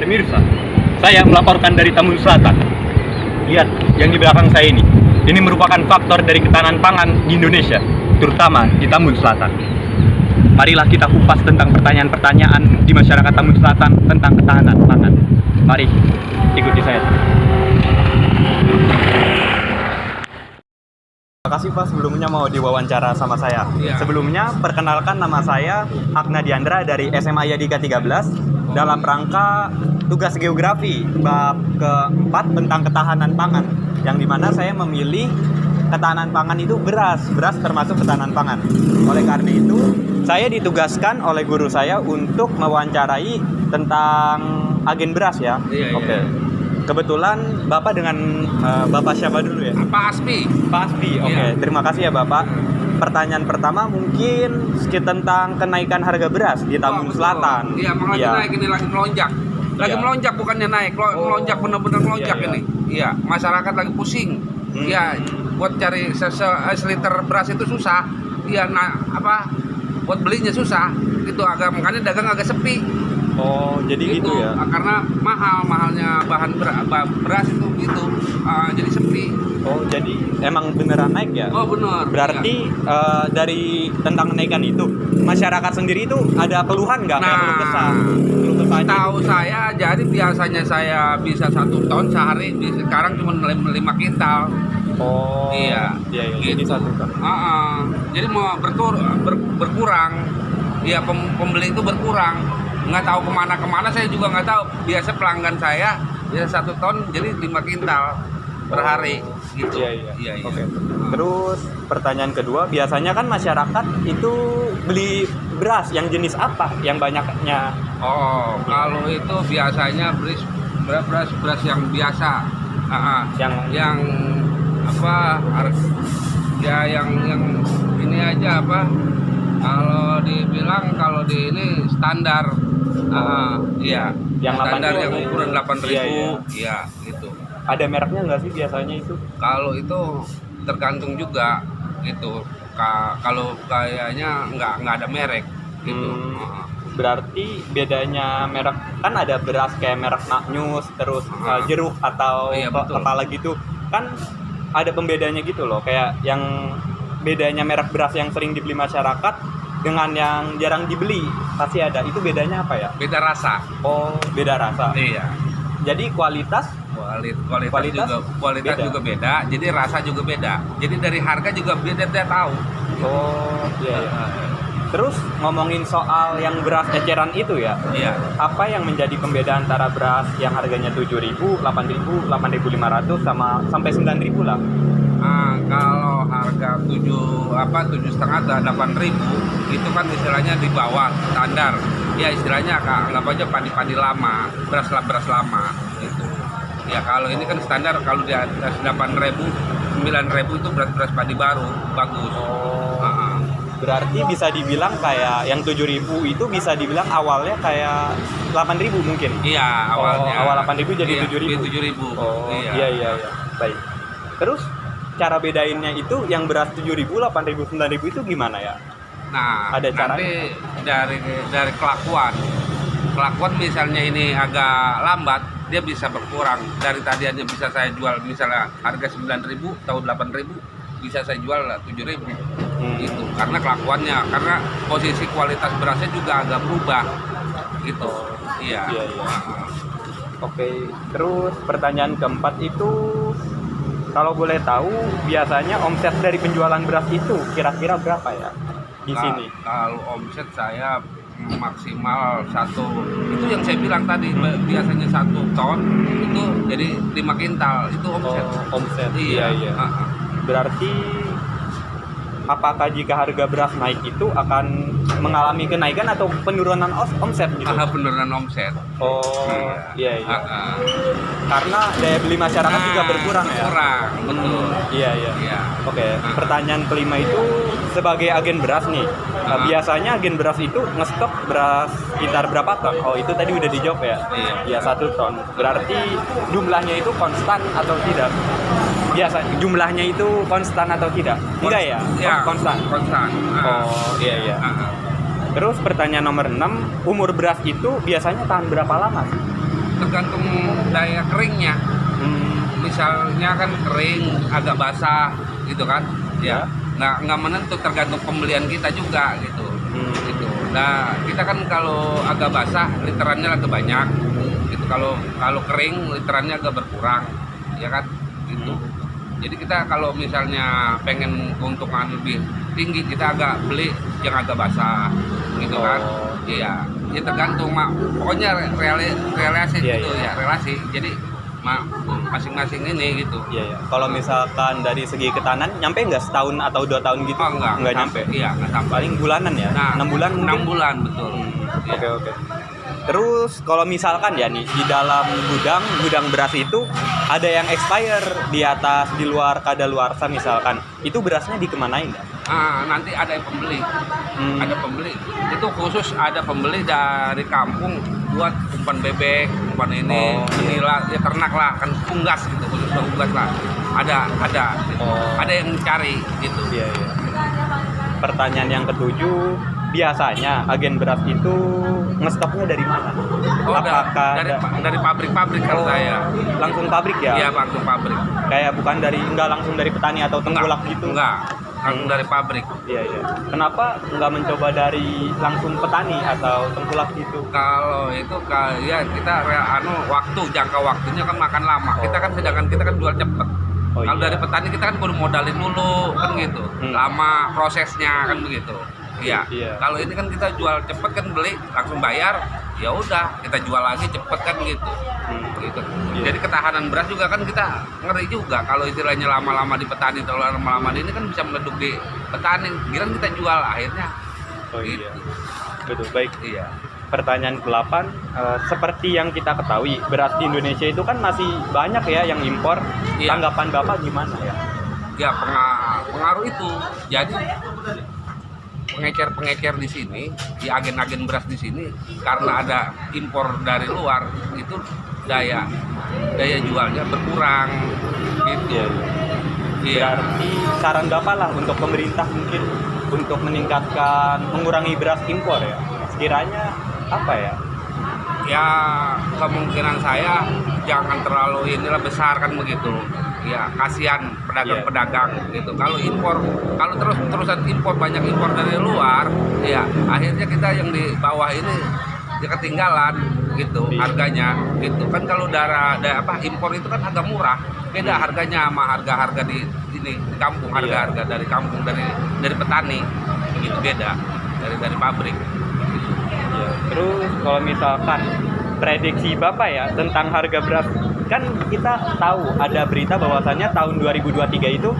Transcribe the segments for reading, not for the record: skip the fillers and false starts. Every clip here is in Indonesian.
Pemirsa, saya melaporkan dari Tambun Selatan. Lihat yang di belakang saya ini. Ini merupakan faktor dari ketahanan pangan di Indonesia, terutama di Tambun Selatan. Marilah kita kupas tentang pertanyaan-pertanyaan di masyarakat Tambun Selatan tentang ketahanan pangan. Mari, ikuti saya. Terima kasih Pak, sebelumnya mau diwawancara sama saya. Ya. Sebelumnya, perkenalkan nama saya Agna Diandra dari SMA Yadika 13 dalam rangka tugas geografi bab keempat tentang ketahanan pangan, yang dimana saya memilih ketahanan pangan itu beras termasuk ketahanan pangan. Oleh karena itu, saya ditugaskan oleh guru saya untuk mewawancarai tentang agen beras ya. Iya, Oke. iya. Kebetulan Bapak dengan Bapak siapa dulu ya? Pak Asmi. Pak Asmi, oke. Iya. Terima kasih ya Bapak. Pertanyaan pertama mungkin tentang kenaikan harga beras di Tambun Selatan. Iya, lagi naik ini, lagi melonjak. Lagi Iya. melonjak, bukannya naik, melonjak, benar-benar melonjak Iya, iya. ini. Iya, masyarakat lagi pusing. Iya, buat cari seliter beras itu susah. Iya, buat belinya susah. Itu makanya dagang agak sepi. Oh, jadi gitu ya. Karena mahalnya bahan beras itu gitu. Jadi sepi. Oh, jadi emang beneran naik ya? Oh, benar. Berarti dari tentang kenaikan itu, masyarakat sendiri itu ada keluhan nggak? Kayak keluh kesah? Keluh kesahnya Tahu saya, jadi biasanya saya bisa 1 ton sehari, sekarang cuma 5 kintal. Oh, Iya, jadi gitu. 1 ton. Jadi mau berkurang. Iya, pembeli itu berkurang. Nggak tahu kemana saya juga nggak tahu. Biasa pelanggan saya biasa 1 ton, jadi 5 kintal per hari. Gitu. Iya. Oke. Terus pertanyaan kedua, biasanya kan masyarakat itu beli beras yang jenis apa yang banyaknya? Oh, kalau itu biasanya beras yang biasa. Yang apa harus ya yang ini aja apa? Kalau di ini standar. Iya. Yang Standar 8.000, yang ukuran 8.000. Iya. Iya, gitu. Ada mereknya nggak sih biasanya itu? Kalau itu tergantung juga gitu. Kalau kayaknya nggak ada merek gitu. Berarti bedanya merek, kan ada beras kayak merek Magnus, terus jeruk atau Iya, betul. kepala gitu. Kan ada pembedanya gitu loh, kayak yang bedanya merek beras yang sering dibeli masyarakat dengan yang jarang dibeli. Pasti ada. Itu bedanya apa ya? Beda rasa. Oh, beda rasa. Iya. Jadi kualitas Kualitas juga beda, jadi rasa juga beda. Jadi dari harga juga beda, dia tahu. Oh, iya. Terus ngomongin soal yang beras eceran itu ya. Iya. Apa yang menjadi pembeda antara beras yang harganya 7.000, 8.000, 8.500 sama sampai 9.000 lah? Kalau harga 7,5 atau 8.000 itu kan istilahnya di bawah standar. Ya istilahnya anggap aja padi lama, beras lama gitu. Ya kalau ini kan standar, kalau di atas 8.000, 9.000 itu beras padi baru, bagus. Berarti bisa dibilang kayak yang 7.000 itu bisa dibilang awalnya kayak 8.000 mungkin? Iya, awalnya. Awal 8.000 jadi 7.000? 7.000. Oh, iya. Baik. Terus cara bedainnya itu yang beras 7.000, 8.000, 9.000 itu gimana ya? Nah, ada nanti dari kelakuan misalnya ini agak lambat, dia bisa berkurang. Dari tadinya bisa saya jual misalnya harga 9.000 atau 8.000, bisa saya jual 7.000 gitu. Karena kelakuannya, karena posisi kualitas berasnya juga agak berubah gitu. Iya. Oke, terus pertanyaan keempat itu, kalau boleh tahu biasanya omset dari penjualan beras itu kira-kira berapa ya di sini? Kalau omset saya maksimal itu yang saya bilang tadi, biasanya 1 ton itu jadi 5 kintal itu omset. Omset. Iya. Berarti apakah jika harga beras naik itu akan mengalami kenaikan atau penurunan omset gitu? Penurunan omset. Oh, iya. Karena daya beli masyarakat juga berkurang ya? Berkurang, betul. Iya. Oke, pertanyaan kelima itu sebagai agen beras nih. Biasanya agen beras itu ngestok beras sekitar berapa ton? Oh, itu tadi udah dijawab ya? Iya, 1 ton. Berarti jumlahnya itu konstan atau tidak? Biasa, jumlahnya itu konstan atau tidak? Enggak ya? Konstan. Oh, iya. Nah, Terus pertanyaan nomor 6, umur beras itu biasanya tahan berapa lama sih? tergantung daya keringnya. Misalnya kan kering, agak basah gitu kan, ya nggak menentu, tergantung pembelian kita juga gitu. Gitu. Nah kita kan kalau agak basah literannya agak banyak, gitu. Kalau kering literannya agak berkurang, ya kan, gitu. Jadi kita kalau misalnya pengen keuntungan lebih tinggi, kita agak beli yang agak basah, gitu kan. Iya, ya tergantung mak. Pokoknya relasi gitu ya, relasi. Jadi masing-masing ini gitu. Iya. Kalau misalkan dari segi ketahanan, nyampe nggak setahun atau 2 tahun gitu? Oh, nggak nyampe. Iya, nggak sampai. Paling bulanan ya? Nah, 6 bulan mungkin? 6 bulan betul. Oke. Terus kalau misalkan ya nih di dalam gudang beras itu ada yang expire di luar kadaluarsa misalkan, itu berasnya dikemanain nggak? Nanti ada yang pembeli, ada pembeli. Itu khusus ada pembeli dari kampung buat umpan bebek, umpan ini, nila, ya ternak lah, kan unggas gitu, khusus unggas lah. Ada, gitu. Ada yang mencari gitu. Iya. Pertanyaan yang ketujuh, biasanya agen beras itu ngestoknya dari mana? Apakah dari pabrik-pabrik kan saya. Langsung pabrik ya? Iya, langsung pabrik. Kayak bukan nggak langsung dari petani atau tengkulak gitu? Enggak, langsung dari pabrik. Iya. Kenapa nggak mencoba dari langsung petani atau tengkulak gitu? Kalau itu ya kita jangka waktunya kan makan lama. Kita kan sedangkan kita kan jual cepet. Kalau dari petani kita kan kudu modalin dulu kan gitu. Lama prosesnya kan begitu. Iya. Kalau ini kan kita jual cepet kan, beli langsung bayar, ya udah kita jual lagi cepet kan gitu. Gitu. Jadi ketahanan beras juga kan kita ngeri juga kalau istilahnya lama-lama di petani atau lama-lama di ini kan bisa meleduk di petani. Giran kita jual akhirnya. Gitu. Betul, baik. Iya. Pertanyaan ke-8, seperti yang kita ketahui, beras di Indonesia itu kan masih banyak ya yang impor. Iya. Tanggapan Bapak gimana ya? Ya pengaruh itu. Jadi pengecer di sini, di agen-agen beras di sini, karena ada impor dari luar, itu daya jualnya berkurang gitu. Iya. Berarti saran Bapak lah untuk pemerintah mungkin untuk mengurangi beras impor ya. Sekiranya apa ya? Ya kemungkinan saya jangan terlalu besar kan begitu. Ya kasihan pedagang-pedagang gitu. Kalau terus-terusan banyak impor dari luar, ya akhirnya kita yang di bawah ini ya ketinggalan gitu harganya gitu kan. Kalau impor itu kan agak murah, beda harganya sama harga di kampung, harga dari kampung, dari petani begitu, beda dari pabrik gitu. Terus kalau misalkan prediksi Bapak ya tentang harga beras, kan kita tahu ada berita bahwasannya tahun 2023 itu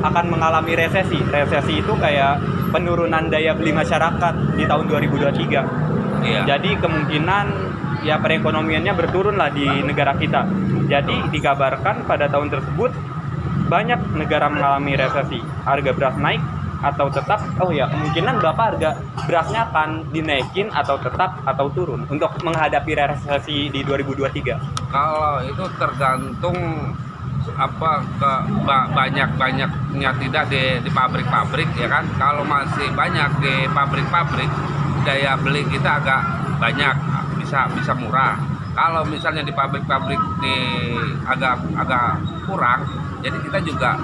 akan mengalami resesi. Resesi itu kayak penurunan daya beli masyarakat di tahun 2023. Iya. Jadi kemungkinan ya perekonomiannya berturun lah di negara kita. Jadi dikabarkan pada tahun tersebut banyak negara mengalami resesi. Harga beras naik atau tetap, kemungkinan Bapak harga berasnya akan dinaikin atau tetap atau turun untuk menghadapi resesi di 2023. Kalau itu tergantung banyaknya tidak di pabrik-pabrik ya kan. Kalau masih banyak di pabrik-pabrik, daya beli kita agak banyak, bisa murah. Kalau misalnya di pabrik-pabrik agak kurang, jadi kita juga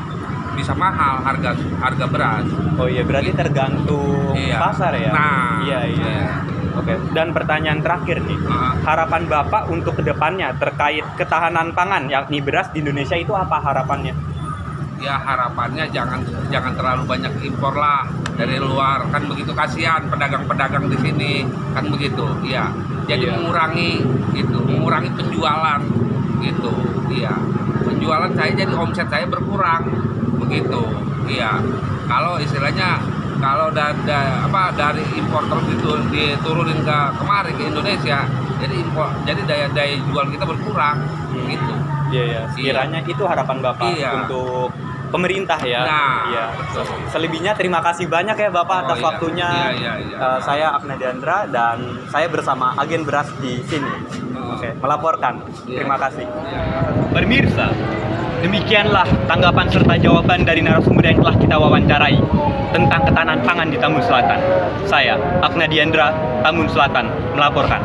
bisa mahal harga beras. Oh iya, berarti tergantung pasar ya. Nah, iya. Oke. Dan pertanyaan terakhir nih, harapan Bapak untuk kedepannya terkait ketahanan pangan, yakni beras di Indonesia itu apa harapannya? Ya harapannya jangan terlalu banyak impor lah dari luar, kan begitu, kasihan pedagang-pedagang di sini kan begitu. Iya. Jadi mengurangi penjualan gitu. Iya. Penjualan saya jadi omset saya berkurang begitu. Iya. Kalau istilahnya dari impor terus diturunin kemari ke Indonesia, jadi daya jual kita berkurang gitu. Iya. Sekiranya itu harapan Bapak untuk pemerintah ya. Nah, iya. Selebihnya terima kasih banyak ya Bapak atas waktunya. Iya. Saya Agna Diandra dan saya bersama agen beras di sini. Oke, melaporkan. Terima kasih. Pemirsa, demikianlah tanggapan serta jawaban dari narasumber yang telah kita wawancarai tentang ketahanan pangan di Tambun Selatan. Saya Agna Diandra, Tambun Selatan, melaporkan.